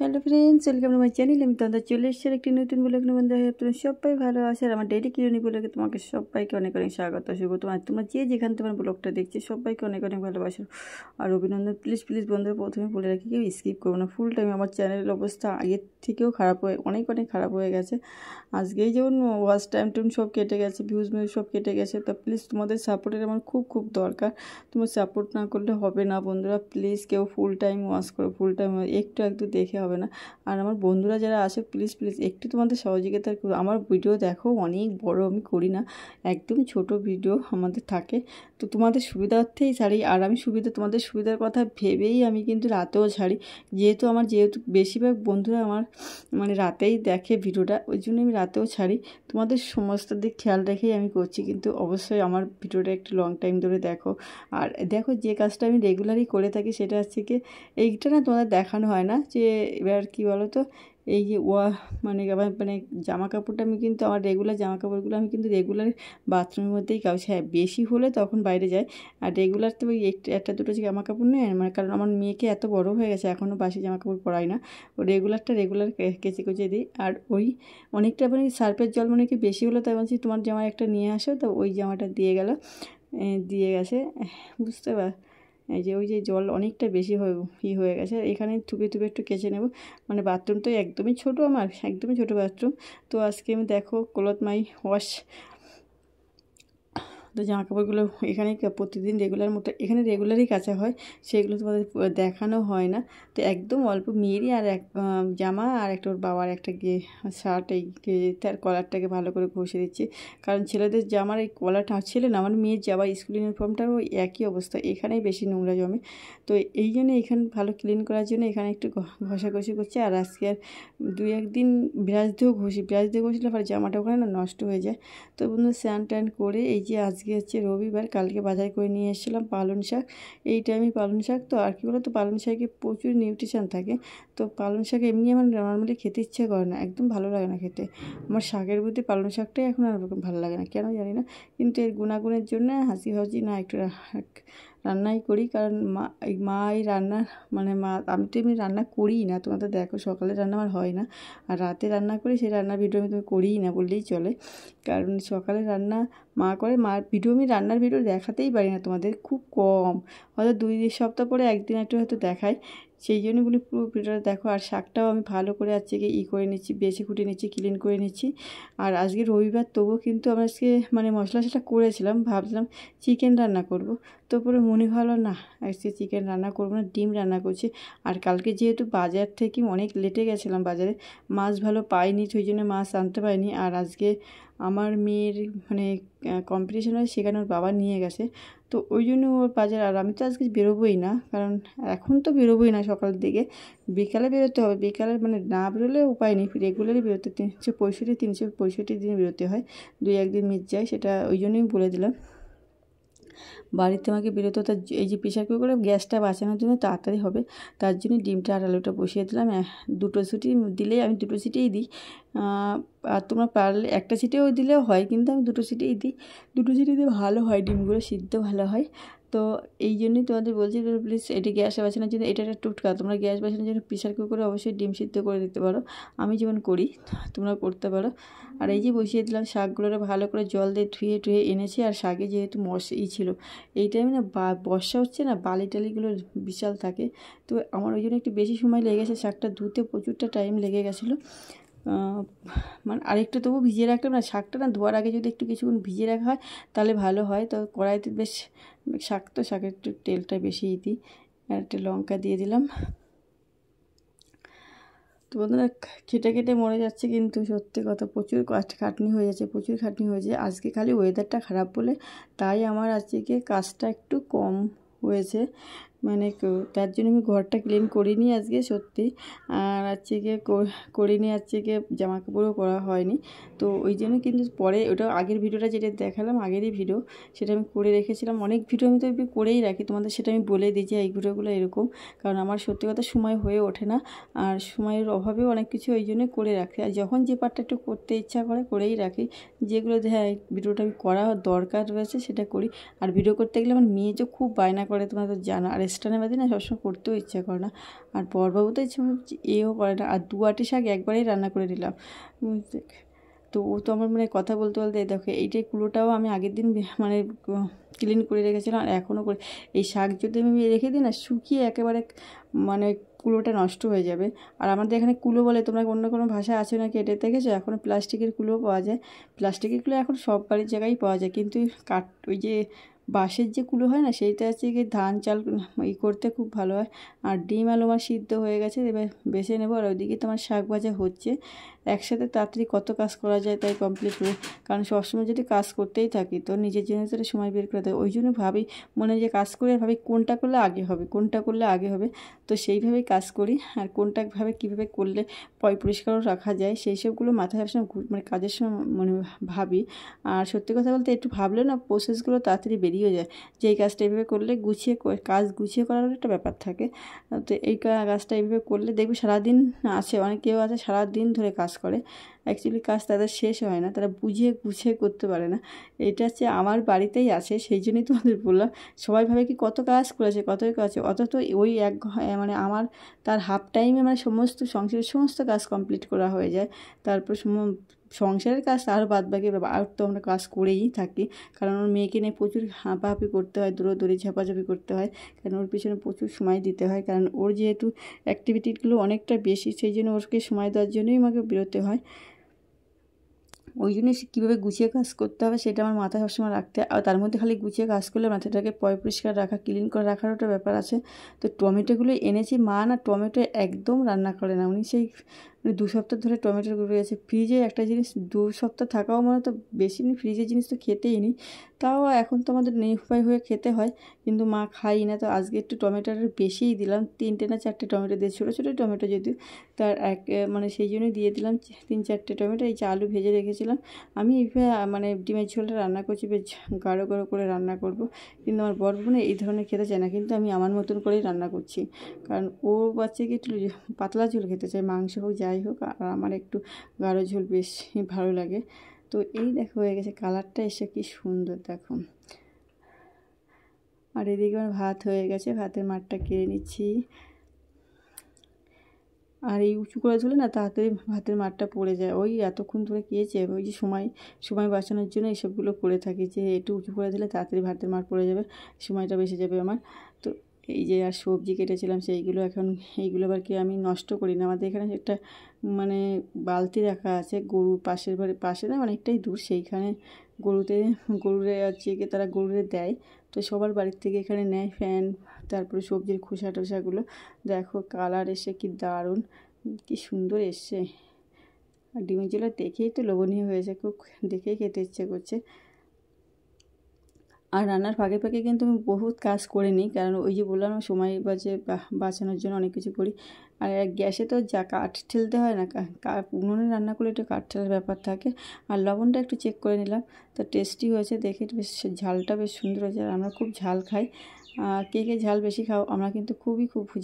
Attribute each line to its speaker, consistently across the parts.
Speaker 1: Hello friends, welcome to my channel. আমি তোমাদের চলে এসেছি একটি নতুন ব্লগ নিয়ে। বন্ধুরা, তোমরা সবাই ভালো আছে আর আমার ডেইলি কিউনি ব্লগে তোমাকে সবাইকে অনেক অনেক স্বাগত শুভ। তোমরা যে যেখান তোমার ব্লগটা দেখছি সবাইকে অনেক অনেক ভালোবাসো আর অভিনন্দন। প্লিজ প্লিজ বন্ধুরা, প্রথমে বলে রাখি কেউ স্কিপ করবো না। ফুল টাইম আমার চ্যানেলের অবস্থা আগের থেকেও খারাপ হয়ে অনেক খারাপ হয়ে গেছে। আজকেই যেমন ওয়াচ টাইম সব কেটে গেছে, ভিউজ সব কেটে গেছে। তো প্লিজ তোমাদের সাপোর্টের আমার খুব দরকার। তোমার সাপোর্ট না করলে হবে না বন্ধুরা। প্লিজ কেউ ফুল টাইম ওয়াচ করো, ফুল টাইম একটু দেখে হবে না। আর আমার বন্ধুরা যারা আছে প্লিজ একটু তোমাদের সহযোগিতা করো। আমার ভিডিও দেখো, অনেক বড় আমি করি না, একদম ছোট ভিডিও আমাদের থাকে। তো তোমাদের সুবিধার্থেই ছাড়ি আর আমি তোমাদের সুবিধার কথা ভেবেই আমি কিন্তু রাতেও ছাড়ি। যেহেতু বেশিরভাগ বন্ধুরা আমার মানে রাতেই দেখে ভিডিওটা, ওই জন্য আমি রাতেও ছাড়ি। তোমাদের সমস্ত দিক খেয়াল রেখেই আমি করছি, কিন্তু অবশ্যই আমার ভিডিওটা একটু লং টাইম ধরে দেখো। আর দেখো, যে কাজটা আমি রেগুলারই করে থাকি সেটা হচ্ছে কি, এইটা না তোমাদের দেখানো হয় না। যে এবার কী বলো তো, এই যে মানে জামা কাপড়টা আমি কিন্তু আমার রেগুলার জামা কাপড়গুলো আমি কিন্তু রেগুলার বাথরুমের মধ্যেই কাউছি। হ্যাঁ, বেশি হলে তখন বাইরে যায়। আর রেগুলার তো ওই একটা দুটো জামা কাপড় নেই, মানে কারণ আমার মেয়েকে এত বড় হয়ে গেছে, এখনও বাসি জামা কাপড় পরাই না। ও রেগুলার কেচে দিই। আর ওই অনেকটা মানে সার্ফের জল মানে কি বেশি হলো, তাই বলছি তোমার জামা একটা নিয়ে আসো। তো ওই জামাটা দিয়ে গেছে, বুঝতে পার। এই যে ওই যে জল অনেকটা বেশি হয়ে গেছে, এখানে থুপে একটু কেচে নেব। মানে বাথরুম তো একদমই ছোটো, আমার একদমই ছোটো বাথরুম। তো আজকে আমি দেখো ক্লথ মাই ওয়াশ, তো জামা কাপড়গুলো এখানে প্রতিদিন রেগুলার মতো এখানে রেগুলারই কাচা হয়, সেগুলো তোমাদের দেখানো হয় না। তো একদম অল্প মেয়েরই আর এক জামা আর একটা ওর বাবার একটা শার্ট, এই তার কলারটাকে ভালো করে ঘষে দিচ্ছি। কারণ ছেলেদের জামার এই কলারটা, ছেলে না আমার মেয়ের জামা স্কুল ইউনিফর্মটারও একই অবস্থা, এখানেই বেশি নোংরা জমে। তো এই জন্য এখানে ভালো ক্লিন করার জন্য এখানে একটু ঘষাঘষি করছি। আর আজকে আর 2-1 দিন ব্রাশ দিয়ে ঘষলে পরে জামাটা ওখানে না নষ্ট হয়ে যায়। তো বন্ধু স্নান টান করে এই যে আজকে হচ্ছে রবিবার, কালকে বাজার করে নিয়ে এসেছিলাম পালং শাক। এই টাইমে পালং শাক, তো আর কি বলো তো, পালং শাকে প্রচুর নিউট্রিশন থাকে। তো পালং শাক এমনি আমার নর্মালি খেতে ইচ্ছে করে না, একদম ভালো লাগে না খেতে। আমার শাকের প্রতি পালং শাকটাই এখন আর ভালো লাগে না, কেন জানি না। কিন্তু এর গুণাগুণের জন্য হাসি না একটু রান্নাই করি। কারণ মা এই রান্না মানে আমি তো এমনি রান্না করিই না, তোমাদের দেখো সকালে রান্না আমার হয় না, আর রাতে রান্না করি, সেই রান্নার ভিডিও আমি করিই না বললেই চলে। কারণ সকালে রান্না মা করে, মার ভিডিও আমি রান্নার ভিডিও দেখাতেই পারি না তোমাদের, খুব কম, হয়তো 2 সপ্তাহ পরে একদিন একটু হয়তো দেখাই। সেই জন্য বলি পুরো ভিডিওটা দেখো। আর শাকটাও আমি ভালো করে আজকে করে নিচ্ছি, বেছে কুটে নিচ্ছি, ক্লিন করে নিচ্ছি। আর আজকে রবিবার, তবুও কিন্তু আমি আজকে মানে মশলা করেছিলাম, ভাবছিলাম চিকেন রান্না করব। তো পরে মনে হলো না, আজকে চিকেন রান্না করবো না, ডিম রান্না করছি। আর কালকে যেহেতু বাজার থেকে অনেক লেটে গেছিলাম বাজারে, মাছ ভালো পাইনি, সেই জন্য মাছ আনতে পারিনি। আর আজকে আমার মেয়ের মানে কম্পিটিশন হয়, সেখানে ওর বাবা নিয়ে গেছে। তো ওই জন্য ওর বাজার, আর আমি তো আজকে বেরোবোই না, কারণ এখন তো বেরোবোই না সকালের দিকে, বিকালে বেরোতে হবে। বিকালে মানে না বেরোলে উপায় নেই, রেগুলারই বেরোতে 365 দিন বেরোতে হয়, 2-1 দিন মিস যায়, সেটা ওই জন্যই বলে দিলাম। বাড়িতে আমাকে বেরোতে হতো, এই যে প্রেশার কুকারে গ্যাসটা বাঁচানোর জন্য তাড়াতাড়ি হবে, তার জন্য ডিমটা আর আলুটা বসিয়ে দিলাম। 2 সিটি দিলেই, আমি 2 সিটিই দিই। আর তোমরা পারলে 1 সিটিও দিলেও হয়, কিন্তু আমি 2 সিটিই দিই। 2 সিটি দিয়ে ভালো হয়, ডিমগুলো সিদ্ধ ভালো হয়। তো এই জন্যই তোমাদের বলছি, প্লিজ এটি গ্যাস বাঁচানোর জন্য এটা একটা টোটকা। তোমরা গ্যাস বাঁচানোর জন্য প্রেশার কুকারে অবশ্যই ডিম সিদ্ধ করে দিতে পারো, আমি যেমন করি তোমরা করতে পারো। আর এই যে বসিয়ে দিলাম শাকগুলো ভালো করে জল দিয়ে ধুয়ে এনেছি। আর শাকে যেহেতু ছিল, এই টাইমে না বর্ষা হচ্ছে না, বালি টালিগুলো বিশাল থাকে। তো আমার ওই জন্য একটু বেশি সময় লেগে গেছে, শাকটা ধুতে প্রচুরটা টাইম লেগে গেছিলো। মানে আরেকটু তবু ভিজিয়ে রাখলাম না, শাকটা না ধোয়ার আগে যদি একটু কিছুক্ষণ ভিজিয়ে রাখা হয় তাহলে ভালো হয়। তো কড়াইতে বেশ শাকের একটু তেলটা বেশিই দিই। আর একটা লঙ্কা দিয়ে দিলাম। তো বন্ধুরা, খেটে মরে যাচ্ছে, কিন্তু সত্যি কথা প্রচুর খাটনি হয়ে যাচ্ছে। আজকে খালি ওয়েদারটা খারাপ বলে তাই আমার আজকে কাজটা একটু কম হয়েছে, মানে তার জন্য আমি ঘরটা ক্লিন করিনি আজকে সত্যি। আর আজকে করিনি, আজকে জামা কাপড়ও করা হয়নি। তো ওই জন্য, কিন্তু পরে ওটা আগের ভিডিওটা যেটা দেখালাম, আগেরই ভিডিও, সেটা আমি করে রেখেছিলাম। অনেক ভিডিও আমি তো করেই রাখি, তোমাদের সেটা আমি বলে দিই যে এই ভিডিওগুলো এরকম, কারণ আমার সত্যি কথা সময় হয়ে ওঠে না, আর সময়ের অভাবেও অনেক কিছু ওই জন্য করে রাখি। আর যখন যে পার্টটা একটু করতে ইচ্ছা করে করেই রাখি, যেগুলো হ্যাঁ ভিডিওটা আমি করা দরকার রয়েছে সেটা করি। আর ভিডিও করতে গেলে আমার মেয়ে যে খুব বায়না করে, তোমরা তো জানো। আর গ্যাসটা নেবাদি না সবসময় করতেও ইচ্ছা করে না। আর বরবাবু তো ইচ্ছে এও করে না। আর 2 আঁটি শাক একবারেই রান্না করে দিলাম। তো ও তো আমার মানে কথা বলতে বলতে দেখো এইটাই কুলোটাও আমি আগের দিন মানে ক্লিন করে রেখেছিলাম, আর এখনও করে। এই শাক যদি আমি রেখে দিই না, শুকিয়ে একেবারে মানে কুলোটা নষ্ট হয়ে যাবে। আর আমাদের এখানে কুলো বলে, তোমরা অন্য কোনো ভাষা আছে নাকি এটা দেখেছো? এখন প্লাস্টিকের কুলোও পাওয়া যায়। প্লাস্টিকের কুলো এখন সব বাড়ির জায়গায় পাওয়া যায়, কিন্তু ওই যে বাঁশের যে কুলো হয় না, সেইটা হচ্ছে গিয়ে ধান চাল করতে খুব ভালো হয়। আর ডিম আলু আমার সিদ্ধ হয়ে গেছে, এবার বেছে নেবো। আর ওইদিকে তোমার শাক ভাজা হচ্ছে। একসাথে তাড়াতাড়ি কত কাজ করা যায় তাই কমপ্লিট করে, কারণ সবসময় যদি কাজ করতেই থাকি তো নিজের জন্য তো সময় বের করে দেয়। ওই জন্য ভাবি মনে যে কাজ করে ভাবি কোনটা করলে আগে হবে, কোনটা করলে আগে হবে, তো সেইভাবেই কাজ করি। আর কোনটা কীভাবে করলে পরিষ্কারও রাখা যায় সেই সবগুলো মাথায় সবসময় মানে কাজের সময় মনে ভাবি। আর সত্যি কথা বলতে একটু ভাবলে না প্রসেসগুলো তাড়াতাড়ি বেরিয়ে যায়, যে এই কাজটা এইভাবে করলে কাজ গুছিয়ে করার একটা ব্যাপার থাকে। তো এই কাজটা এইভাবে করলে দেখবে সারাদিন আছে, অনেক কেউ আছে সারাদিন ধরে কাজ করে, অ্যাকচুয়ালি কাজ তাদের শেষ হয় না, তারা বুঝিয়ে গুছিয়ে করতে পারে না। এটা হচ্ছে আমার বাড়িতেই আছে, সেই জন্যই তোমাদের বললাম। সবাই ভাবে কি কত কাজ করেছে, কতই কাজ, অত তো ওই মানে আমার তার হাফ টাইমে মানে সমস্ত সংসারের সমস্ত কাজ কমপ্লিট করা হয়ে যায়। তারপর সংসারের কাজ আর বাদ বাকি আর তো আমরা কাজ করেই থাকি, কারণ ওর মেয়েকে নিয়ে প্রচুর হাঁপাহাঁপি করতে হয়, দৌড়োদৌড়ি ঝাপাঝাপি করতে হয়, কারণ ওর পিছনে প্রচুর সময় দিতে হয়। কারণ ওর যেহেতু অ্যাক্টিভিটিগুলো অনেকটা বেশি, সেই জন্য ওকে সময় দেওয়ার জন্যই আমাকে বেরোতে হয়। ওই জন্যই কীভাবে গুছিয়ে কাজ করতে হবে সেটা আমার মাথায় সবসময় রাখতে হয়। আর তার মধ্যে খালি গুছিয়ে কাজ করলে মাথাটাকে পরিষ্কার রাখা, ক্লিন করে রাখার একটা ব্যাপার আছে। তো টমেটোগুলো এনেছি, মা না টমেটো একদম রান্না করে না, উনি সেই মানে 2 সপ্তাহ ধরে টমেটোগুলো আছে ফ্রিজে। একটা জিনিস 2 সপ্তাহ থাকাও মানে তো বেশি নেই, ফ্রিজের জিনিস তো খেতেই নেই। তাও এখন তো আমাদের নিরুপায় হয়ে খেতে হয়, কিন্তু মা খাই না। তো আজকে একটু টমেটোটা বেশিই দিলাম, 3টে না 4টে টমেটো দিয়ে, ছোটো ছোটো টমেটো যদিও, তার মানে সেই জন্যই দিয়ে দিলাম 3-4টে টমেটো। এই যে আলু ভেজে রেখেছিলাম আমি, এইভাবে মানে ডিমের ঝোলটা রান্না করছি, বেশ গাঢ় গাঢ় করে রান্না করব। কিন্তু আমার বর বোন এই ধরনের খেতে চায় না, কিন্তু আমি আমার মতন করেই রান্না করছি, কারণ ও বাচ্চাকে একটু পাতলা ঝোল খেতে চায়, মাংস হোক যাই হোক, আর আমার একটু গাঢ় ঝোল বেশি ভালো লাগে। তো এই দেখো হয়ে গেছে, কালারটা এসে কি সুন্দর দেখো। আর এদিকে আমার ভাত হয়ে গেছে, ভাতের মাঠটা কেড়ে নিচ্ছি। আর এই উঁচু করে ধুলে না তাড়াতাড়ি ভাতের মাঠটা পড়ে যায়, ওই এতক্ষণ ধরে খেয়েছে, ওই যে সময় বাঁচানোর জন্য এইসবগুলো করে থাকি, যে একটু উঁচু করে দিলে তাড়াতাড়ি ভাতের মাঠ পড়ে যাবে, সময়টা বেঁচে যাবে আমার। তো এই যে আর সবজি কেটেছিলাম সেইগুলো এখন, এইগুলো আবার কি আমি নষ্ট করি না। আমাদের এখানে একটা মানে বালতি রাখা আছে, গরু পাশের বাড়ি, পাশে না অনেকটাই দূর, সেইখানে গরুরে হচ্ছে কি তারা গরুরে দেয়, তো সবার বাড়ির থেকে এখানে নেয় ফ্যান, তারপরে সবজির খোসা টোসাগুলো। দেখো কালার এসে কি দারুণ, কি সুন্দর এসছে। আর ডিমের ঝোলটা দেখেই তো লোভনীয় হয়েছে, খুব দেখেই খেতে ইচ্ছে করছে। আর রান্নার ফাঁকে ফাঁকে কিন্তু আমি বহুত কাজ করে নিই, কারণ ওই যে বললাম সময় বাঁচানোর জন্য অনেক কিছু করি। আর গ্যাসে তো যা কাঠ ঠেলতে হয় না, উনুনে রান্না করলে একটু কাঠ ঠেলার ব্যাপার থাকে। আর লবণটা একটু চেক করে নিলাম, তো টেস্টি হয়েছে দেখে, বেশ ঝালটা বেশ সুন্দর হয়েছে। আর আমরা খুব ঝাল খাই, কে কে ঝাল বেশি খাও, আমরা কিন্তু খুব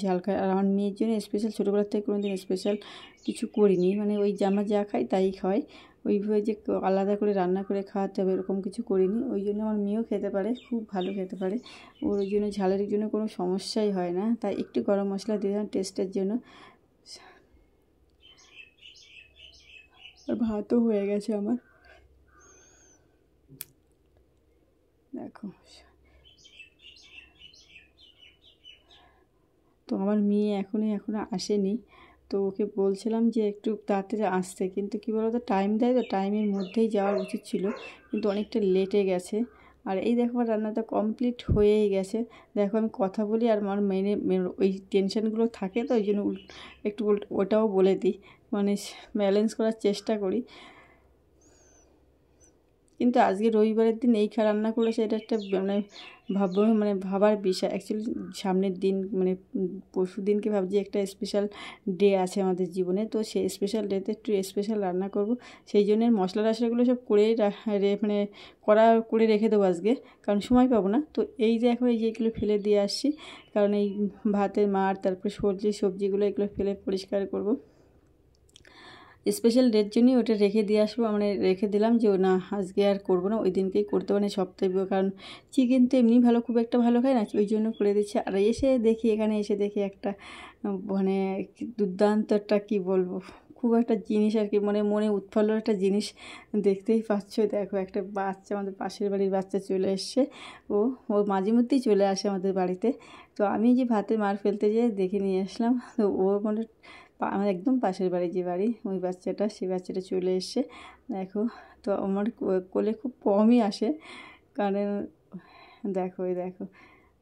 Speaker 1: ঝাল খাই। আর আমার মেয়ের জন্য স্পেশাল ছোটোবেলার থেকে কোনো দিন স্পেশাল কিছু করিনি, মানে ওই আমরা যা খাই তাই খাই, ওইভাবে যে আলাদা করে রান্না করে খাওয়াতে হবে এরকম কিছু করিনি। ওই জন্য আমার মেয়েও খেতে পারে, খুব ভালো খেতে পারে, ওই জন্য ঝালের জন্য কোনো সমস্যাই হয় না। তাই একটু গরম মশলা দিলাম টেস্টের জন্য। আর ভাতও হয়ে গেছে আমার, দেখো। তো আমার মেয়ে এখনও আসেনি, তো ওকে বলছিলাম যে একটু তাড়াতাড়ি আসতে, কিন্তু কী বলো তো টাইম দেয়, তো টাইমের মধ্যেই যাওয়া উচিত ছিল, কিন্তু অনেকটা লেটে গেছে। আর এই দেখো আমার রান্নাটা কমপ্লিট হয়েই গেছে। দেখো আমি কথা বলি আর আমার ওই টেনশানগুলো থাকে, তো ওই জন্য একটু ওটাও বলে দিই, মানে ব্যালেন্স করার চেষ্টা করি। কিন্তু আজকে রবিবারের দিন এই রান্না করলে সেটা একটা মানে ভাবার বিষয়। অ্যাকচুয়ালি সামনের দিন মানে পরশু দিনকে ভাবছি একটা স্পেশাল ডে আছে আমাদের জীবনে, তো সেই স্পেশাল ডেতে একটু স্পেশাল রান্না করব, সেই জন্য মশলা টশলাগুলো সব মানে করে রেখে দেবো আজকে, কারণ সময় পাবো না। তো এই যে এখন এই যে এগুলো ফেলে দিয়ে আসছি, কারণ এই ভাতের মাড়, তারপরে সবজিগুলো এগুলো ফেলে পরিষ্কার করব। স্পেশাল ডের জন্যই ওটা রেখে দিয়ে আসবো, মানে রেখে দিলাম যে না আজকে আর করবো না, ওই দিনকেই করতে পারি সপ্তাহে, কারণ চিকেন তো এমনি খুব একটা ভালো খায় না, ওই জন্য করে দিচ্ছি। আর এখানে এসে দেখি একটা মানে দুর্দান্ত একটা কী বলবো, খুব একটা জিনিস আর কি, মানে মনে উৎফুল্ল একটা জিনিস দেখতেই পাচ্ছ। দেখো একটা বাচ্চা, আমাদের পাশের বাড়ির বাচ্চা চলে এসছে, ও মাঝে মধ্যেই চলে আসে আমাদের বাড়িতে। তো আমি যে ভাতের মার ফেলতে যেয়ে দেখে নিয়ে আসলাম, তো ও মানে আমার একদম পাশের বাড়ি যে বাড়ি, ওই বাচ্চাটা, সেই বাচ্চাটা চলে এসছে দেখো। তো আমার কোলে খুব কমই আসে, কারণ দেখো দেখো,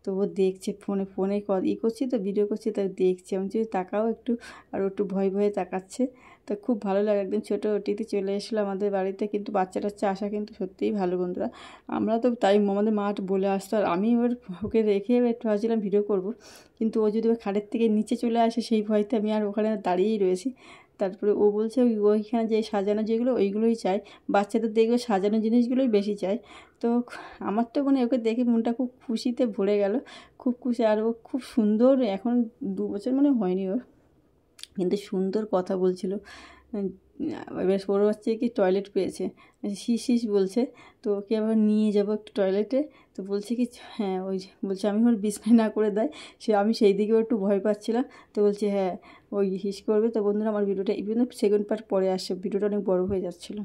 Speaker 1: তো ও দেখছে ফোনে করছি তো, ভিডিও করছি, তাই দেখছে, আমি যদি তাকাও একটু, আর একটু ভয়ে ভয়ে তাকাচ্ছে। তো খুব ভালো লাগে, একদম ছোটো ওটিতে চলে এসলো আমাদের বাড়িতে। কিন্তু বাচ্চাটা আসা কিন্তু সত্যিই ভালো বন্ধুরা। আমরা তো তাই আমাদের মা বলে আসতো, আর আমি এবার ওকে রেখে একটু ভাবছিলাম ভিডিও করব, কিন্তু ও যদি খাটের থেকে নিচে চলে আসে সেই ভয়তে আমি আর ওখানে দাঁড়িয়েই রয়েছি। তারপরে ও বলছে ওইখানে যে সাজানো যেগুলো ওইগুলোই চাই, বাচ্চাদের দেখবে সাজানো জিনিসগুলোই বেশি চাই। তো আমার তো মানে ওকে দেখে মনটা খুব খুশিতে ভরে গেল, খুব খুশি। আর ও খুব সুন্দর, এখন 2 বছর মানে হয়নি ওর, কিন্তু সুন্দর কথা বলছিল। এবার ওর হচ্ছে কি টয়লেট পেয়েছে, শিস বলছে, তো ওকে আবার নিয়ে যাবো একটু টয়লেটে। তো বলছে কি হ্যাঁ, ওই বলছে আমি ওর বিছানায় না করে দেয়, আমি সেই দিকেও একটু ভয় পাচ্ছিলাম। তো বলছে হ্যাঁ ওই হিস করবে। তো বন্ধুরা আমার ভিডিওটা ইভেন সেকেন্ড পার্ট পরে আসছে, ভিডিওটা অনেক বড় হয়ে যাচ্ছিলো।